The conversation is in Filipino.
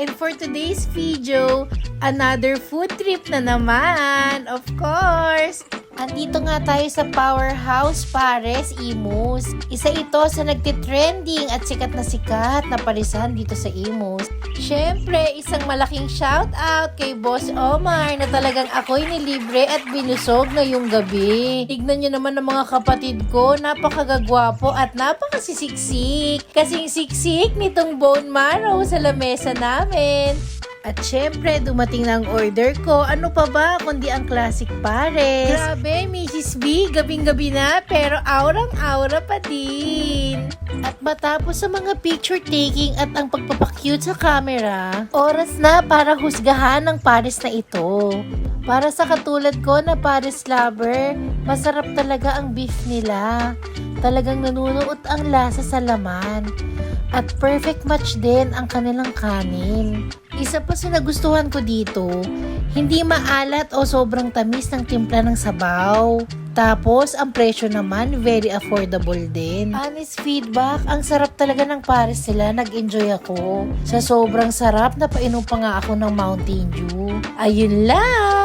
And for today's video, another food trip na naman, of course. Andito nga tayo sa Powerhouse Pares, Imus. Isa ito sa nagtitrending at sikat na parisan dito sa Imus. Syempre, isang malaking shout out kay Boss Omar na talagang ako'y nilibre at binusog ngayong gabi. Tignan nyo naman ang mga kapatid ko, napakagagwapo at napakasisiksik. Kasing siksik nitong bone marrow sa lamesa namin. At syempre, dumating na ang order ko. Ano pa ba kundi ang classic pares? Grabe, Mrs. B, gabing-gabi na pero aurang-aura pa din. At matapos sa mga picture taking at ang pagpapakyut sa camera, oras na para husgahan ang pares na ito. Para sa katulad ko na pares lover, masarap talaga ang beef nila. Talagang nanunuot ang lasa sa laman. At perfect match din ang kanilang kanin. Isa pa sa nagustuhan ko dito, hindi maalat o sobrang tamis ng timpla ng sabaw. Tapos, ang presyo naman, very affordable din. Honest feedback, ang sarap talaga ng pares sila, nag-enjoy ako. Sa sobrang sarap, napainom pa nga ako ng Mountain Dew. Ayun lang!